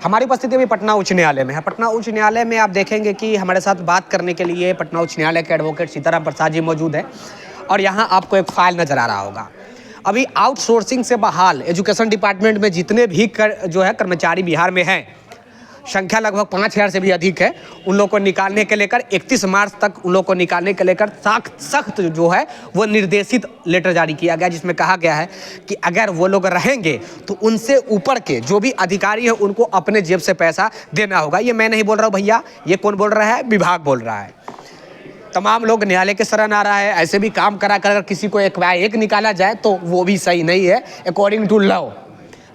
हमारी उपस्थिति अभी पटना उच्च न्यायालय में है। पटना उच्च न्यायालय में आप देखेंगे कि हमारे साथ बात करने के लिए पटना उच्च न्यायालय के एडवोकेट सीताराम प्रसाद जी मौजूद हैं और यहाँ आपको एक फाइल नजर आ रहा होगा। अभी आउटसोर्सिंग से बहाल एजुकेशन डिपार्टमेंट में जितने भी कर्मचारी बिहार में हैं, संख्या लगभग 5,000 से भी अधिक है। उन लोगों को निकालने के लेकर 31 मार्च तक उन लोगों को निकालने के लेकर सख्त जो है वो निर्देशित लेटर जारी किया गया, जिसमें कहा गया है कि अगर वो लोग रहेंगे तो उनसे ऊपर के जो भी अधिकारी है उनको अपने जेब से पैसा देना होगा। ये मैं नहीं बोल रहा हूँ भैया, ये कौन बोल रहा है? विभाग बोल रहा है। तमाम लोग न्यायालय के शरण आ रहा है। ऐसे भी काम करा कर किसी को एक निकाला जाए तो वो भी सही नहीं है अकॉर्डिंग टू लॉ।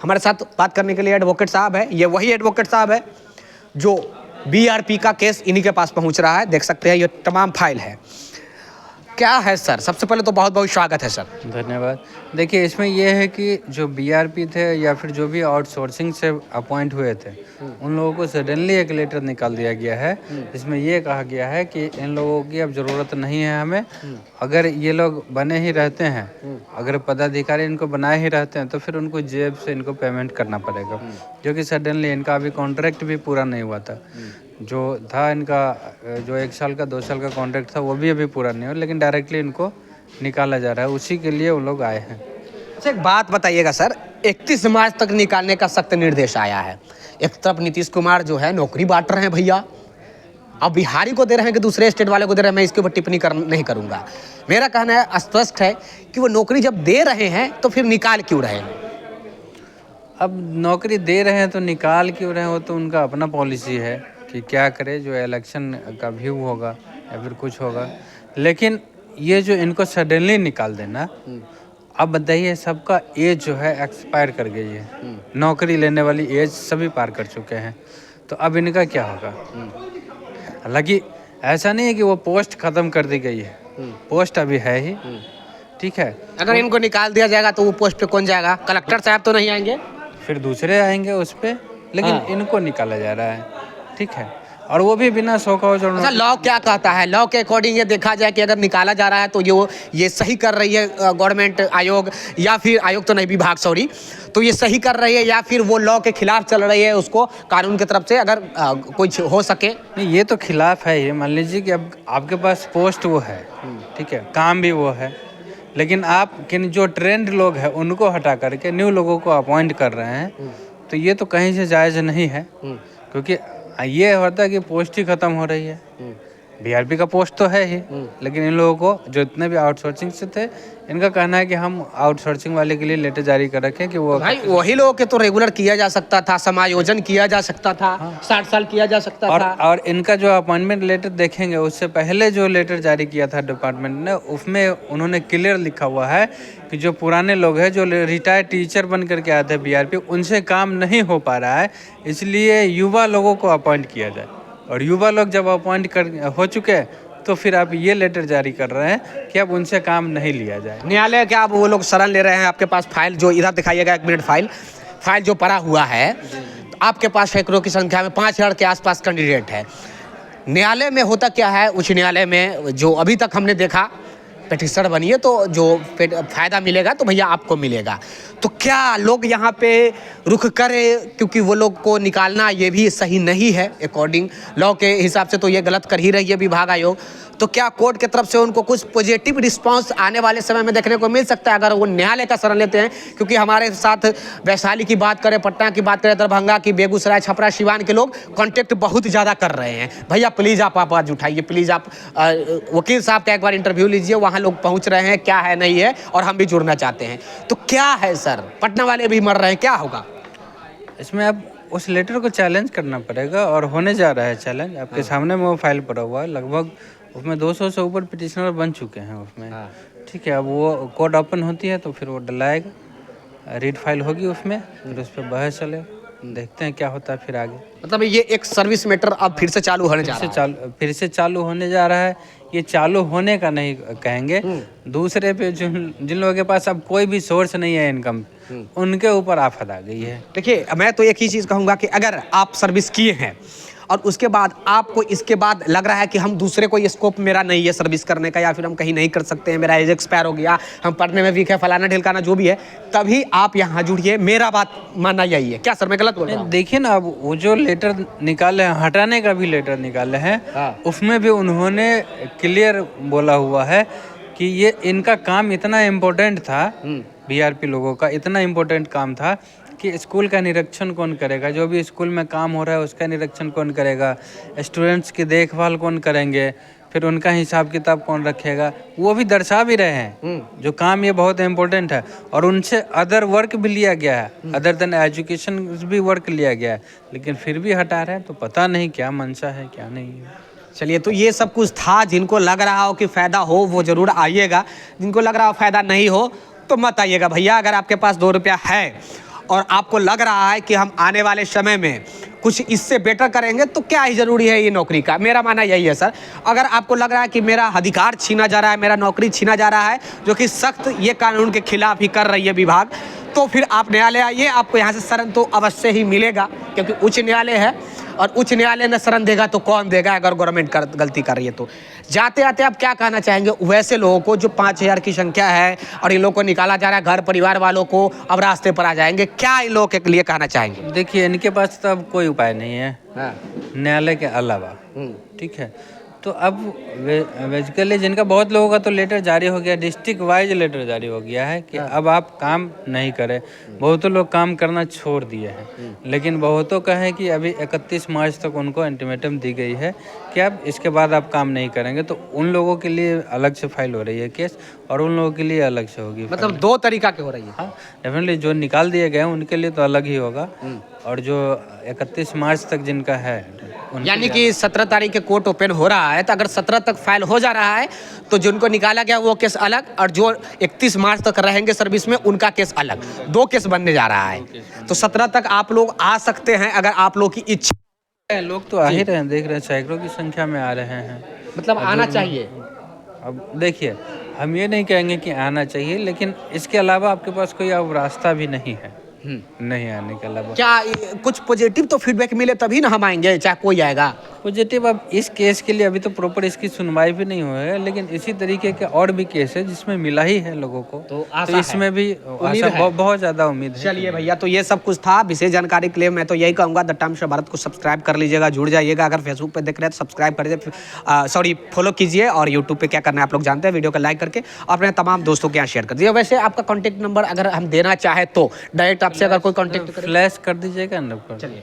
हमारे साथ बात करने के लिए एडवोकेट साहब है। ये वही एडवोकेट साहब है जो बीआरपी का केस इन्हीं के पास पहुंच रहा है। देख सकते हैं ये तमाम फाइल है। क्या है सर, सबसे पहले तो बहुत बहुत स्वागत है सर। धन्यवाद। देखिए, इसमें यह है कि जो बीआरपी थे या फिर जो भी आउटसोर्सिंग से अपॉइंट हुए थे उन लोगों को सडनली एक लेटर निकाल दिया गया है, जिसमें ये कहा गया है कि इन लोगों की अब ज़रूरत नहीं है हमें। अगर ये लोग बने ही रहते हैं, अगर पदाधिकारी इनको बनाए ही रहते हैं तो फिर उनको जेब से इनको पेमेंट करना पड़ेगा, जो कि सडनली इनका अभी कॉन्ट्रैक्ट भी पूरा नहीं हुआ था। जो था इनका जो 1 साल का 2 साल का कॉन्ट्रैक्ट था वो भी अभी पूरा नहीं हुआ, लेकिन डायरेक्टली इनको निकाला जा रहा है। उसी के लिए वो लोग आए हैं। अच्छा, एक बात बताइएगा सर, 31 मार्च तक निकालने का सख्त निर्देश आया है। एक तरफ नीतीश कुमार जो है नौकरी बांट रहे हैं भैया, अब बिहारी को दे रहे हैं कि दूसरे स्टेट वाले को दे रहे हैं, मैं इसके ऊपर टिप्पणी नहीं करूंगा। मेरा कहना है स्पष्ट है कि वो नौकरी जब दे रहे हैं तो फिर निकाल क्यों रहे हैं? अब नौकरी दे रहे हैं तो निकाल क्यों रहे हैं, वो तो उनका अपना पॉलिसी है कि क्या करे, जो इलेक्शन का व्यू होगा या फिर कुछ होगा। लेकिन ये जो इनको सडनली निकाल देना, अब बताइए, सबका एज जो है एक्सपायर कर गई है। नौकरी लेने वाली एज सभी पार कर चुके हैं, तो अब इनका क्या होगा? हालांकि ऐसा नहीं है कि वो पोस्ट खत्म कर दी गई है, पोस्ट अभी है ही, ठीक है। अगर इनको निकाल दिया जाएगा तो वो पोस्ट पे कौन जाएगा? कलेक्टर साहब तो नहीं आएंगे? फिर दूसरे आएंगे उस पर, लेकिन इनको निकाला जा रहा है, ठीक है, और वो भी बिना शोकॉज। अच्छा, लॉ क्या कहता है? लॉ के अकॉर्डिंग ये देखा जाए कि अगर निकाला जा रहा है तो ये सही कर रही है गवर्नमेंट आयोग, या फिर आयोग तो नहीं, विभाग, सॉरी, तो ये सही कर रही है या फिर वो लॉ के खिलाफ चल रही है? उसको कानून की तरफ से अगर कुछ हो सके। नहीं, ये तो खिलाफ है। ये मान लीजिए कि अब आपके पास पोस्ट वो है, ठीक है, काम भी वो है, लेकिन आप किन जो ट्रेंड लोग हैं उनको हटा करके न्यू लोगों को अपॉइंट कर रहे हैं, तो ये तो कहीं से जायज़ नहीं है। क्योंकि ये होता है कि पोस्ट ही खत्म हो रही है। बीआरपी का पोस्ट तो है ही, लेकिन इन लोगों को जो इतने भी आउटसोर्सिंग से थे, इनका कहना है कि हम आउटसोर्सिंग वाले के लिए लेटर जारी कर रखें कि वो भाई वही लोगों के तो रेगुलर किया जा सकता था, समायोजन किया जा सकता था, 60 साल किया जा सकता था। और इनका जो अपॉइंटमेंट लेटर देखेंगे, उससे पहले जो लेटर जारी किया था डिपार्टमेंट ने, उसमें उन्होंने क्लियर लिखा हुआ है कि जो पुराने लोग हैं, जो रिटायर्ड टीचर बन करके आए थे बीआरपी, उनसे काम नहीं हो पा रहा है, इसलिए युवा लोगों को अपॉइंट किया जाए। और युवा लोग जब अपॉइंट हो चुके हैं तो फिर आप ये लेटर जारी कर रहे हैं कि अब उनसे काम नहीं लिया जाए। न्यायालय क्या अब वो लोग शरण ले रहे हैं? आपके पास फाइल जो इधर दिखाइएगा, 1 मिनट, फाइल जो पड़ा हुआ है, तो आपके पास सैकड़ों की संख्या में 5,000 के आसपास कैंडिडेट है। न्यायालय में होता क्या है, उच्च न्यायालय में जो अभी तक हमने देखा, पिटिशनर बनिए तो जो फ़ायदा मिलेगा तो भैया आपको मिलेगा। तो क्या लोग यहाँ पे रुख करें, क्योंकि वो लोग को निकालना ये भी सही नहीं है अकॉर्डिंग लॉ के हिसाब से, तो ये गलत कर ही रही है विभाग आयोग। तो क्या कोर्ट की तरफ से उनको कुछ पॉजिटिव रिस्पांस आने वाले समय में देखने को मिल सकता है अगर वो न्यायालय का शरण लेते हैं? क्योंकि हमारे साथ वैशाली की बात करें, पटना की बात करें, दरभंगा की, बेगूसराय, छपरा, सिवान के लोग कॉन्टेक्ट बहुत ज़्यादा कर रहे हैं। भैया प्लीज़ आप आवाज़ उठाइए, प्लीज़ आप वकील साहब का एक बार इंटरव्यू लीजिए, वहाँ लोग पहुँच रहे हैं, क्या है नहीं है, और हम भी जुड़ना चाहते हैं। तो क्या है सर, पटना वाले भी मर रहे हैं, क्या होगा इसमें? अब उस लेटर को चैलेंज करना पड़ेगा, और होने जा रहा है चैलेंज। आपके सामने में वो फाइल पड़ा हुआ है, लगभग उसमें 200 से ऊपर पिटिशनर बन चुके हैं उसमें, ठीक है। अब वो कोर्ट ओपन होती है तो फिर वो डलाएगा, रीड फाइल होगी उसमें, फिर उस पर बहस चले, देखते हैं क्या होता है फिर आगे। मतलब ये एक सर्विस मैटर अब फिर से चालू होने जा रहा है? फिर से चालू होने जा रहा है। ये चालू होने का नहीं कहेंगे, दूसरे पे जिन लोगों के पास अब कोई भी सोर्स नहीं है इनकम, उनके ऊपर आफत आ गई है। देखिए, मैं तो एक ही चीज़ कहूँगा कि अगर आप सर्विस किए हैं और उसके बाद आपको इसके बाद लग रहा है कि हम दूसरे को ये स्कोप मेरा नहीं है सर्विस करने का, या फिर हम कहीं नहीं कर सकते हैं, मेरा एज एक्सपायर हो गया, हम पढ़ने में वीक है, फलाना ढिलकाना जो भी है, तभी आप यहाँ जुड़िए। मेरा बात मानना यही है क्या सर, मैं गलत बोल रहा हूँ? देखिए ना, अब वो जो लेटर निकाले हैं, हटाने का भी लेटर निकाले हैं, उसमें भी उन्होंने क्लियर बोला हुआ है कि ये इनका काम इतना इम्पोर्टेंट था, बीआरपी लोगों का इतना इम्पोर्टेंट काम था कि स्कूल का निरीक्षण कौन करेगा, जो भी स्कूल में काम हो रहा है उसका निरीक्षण कौन करेगा, स्टूडेंट्स की देखभाल कौन करेंगे, फिर उनका हिसाब किताब कौन रखेगा, वो भी दर्शा भी रहे हैं जो काम ये बहुत इम्पोर्टेंट है। और उनसे अदर वर्क भी लिया गया है, अदर देन एजुकेशन भी वर्क लिया गया है, लेकिन फिर भी हटा रहे हैं, तो पता नहीं क्या मंशा है क्या नहीं है। चलिए, तो ये सब कुछ था। जिनको लग रहा हो कि फ़ायदा हो वो ज़रूर आइएगा, जिनको लग रहा हो फ़ायदा नहीं हो तो मत आइएगा भैया। अगर आपके पास 2 रुपया है और आपको लग रहा है कि हम आने वाले समय में कुछ इससे बेटर करेंगे, तो क्या ही ज़रूरी है ये नौकरी का। मेरा मानना यही है सर, अगर आपको लग रहा है कि मेरा अधिकार छीना जा रहा है, मेरा नौकरी छीना जा रहा है, जो कि सख्त ये कानून के खिलाफ ही कर रही है विभाग, तो फिर आप न्यायालय आइए, आपको यहाँ से शरण तो अवश्य ही मिलेगा, क्योंकि उच्च न्यायालय है और उच्च न्यायालय ने शरण देगा तो कौन देगा अगर गवर्नमेंट गलती कर रही है तो। जाते आते आप क्या कहना चाहेंगे वैसे लोगों को जो 5000 की संख्या है और इन लोगों को निकाला जा रहा है, घर परिवार वालों को अब रास्ते पर आ जाएंगे, क्या इन लोगों के लिए कहना चाहेंगे? देखिए, इनके पास तो अब कोई उपाय नहीं है न्यायालय के अलावा, ठीक है। तो अब बेसिकली जिनका बहुत लोगों का तो लेटर जारी हो गया, डिस्ट्रिक्ट वाइज लेटर जारी हो गया है कि अब आप काम नहीं करें। बहुतों लोग काम करना छोड़ दिए हैं, लेकिन बहुतों का है कि अभी 31 मार्च तक उनको अल्टीमेटम दी गई है कि अब इसके बाद आप काम नहीं करेंगे। तो उन लोगों के लिए अलग से फाइल हो रही है केस, और उन लोगों के लिए अलग से होगी। मतलब 2 तरीका की हो रही है। हाँ, डेफिनेटली जो निकाल दिए गए हैं उनके लिए तो अलग ही होगा, और जो 31 मार्च तक जिनका है, यानी कि 17 तारीख के कोर्ट ओपन हो रहा है, तो अगर 17 तक फाइल हो जा रहा है तो जिनको निकाला गया वो केस अलग, और जो 31 मार्च तक रहेंगे सर्विस में उनका केस अलग, 2 केस बनने जा रहा है। तो 17 तक आप लोग आ सकते हैं अगर आप लोग की इच्छा। लोग तो आ ही रहे हैं, देख रहे हैं सैकड़ों की संख्या में आ रहे हैं। मतलब आना चाहिए। अब देखिए, हम ये नहीं कहेंगे कि आना चाहिए, लेकिन इसके अलावा आपके पास कोई अब रास्ता भी नहीं है नहीं आने के अलावा। क्या कुछ पॉजिटिव तो फीडबैक मिले तभी ना हम आएंगे, चाहे कोई आएगा। पॉजिटिव, अब इस केस के लिए अभी तो प्रॉपर इसकी सुनवाई भी नहीं हुई है, लेकिन इसी तरीके के और भी केस है जिसमें मिला ही है लोगों को, तो इसमें भी बहुत ज़्यादा उम्मीद है। चलिए भैया, तो ये सब कुछ था। विशेष जानकारी के लिए मैं तो यही कहूँगा, द टाइम्स ऑफ भारत को सब्सक्राइब कर लीजिएगा, जुड़ जाइएगा। अगर फेसबुक पे देख रहे हैं तो सब्सक्राइब कर दीजिए, सॉरी फॉलो कीजिए, और यूट्यूब पे क्या करना है आप लोग जानते हैं, वीडियो को लाइक करके अपने तमाम दोस्तों के यहाँ शेयर कर दीजिए। वैसे आपका कॉन्टैक्ट नंबर अगर हम देना चाहे तो डायरेक्ट आपसे अगर कोई कॉन्टैक्ट फ्लैश कर दीजिएगा ना। चलिए,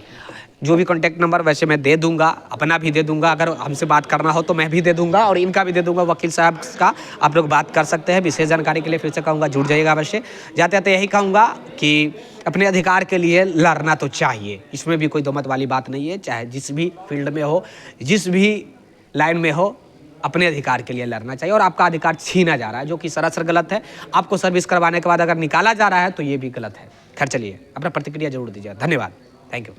जो भी कॉन्टैक्ट नंबर वैसे मैं दे दूंगा, अपना भी दे दूंगा, अगर हमसे बात करना हो तो मैं भी दे दूंगा, और इनका भी दे दूंगा, वकील साहब का आप लोग बात कर सकते हैं। विशेष जानकारी के लिए फिर से कहूँगा, जुड़ जाइएगा अवश्य। जाते जाते यही कहूँगा कि अपने अधिकार के लिए लड़ना तो चाहिए, इसमें भी कोई दोमत वाली बात नहीं है। चाहे जिस भी फील्ड में हो, जिस भी लाइन में हो, अपने अधिकार के लिए लड़ना चाहिए। और आपका अधिकार छीना जा रहा है, जो कि सरासर गलत है। आपको सर्विस करवाने के बाद अगर निकाला जा रहा है तो ये भी गलत है। खैर चलिए, अपना प्रतिक्रिया जरूर दीजिए। धन्यवाद, थैंक यू।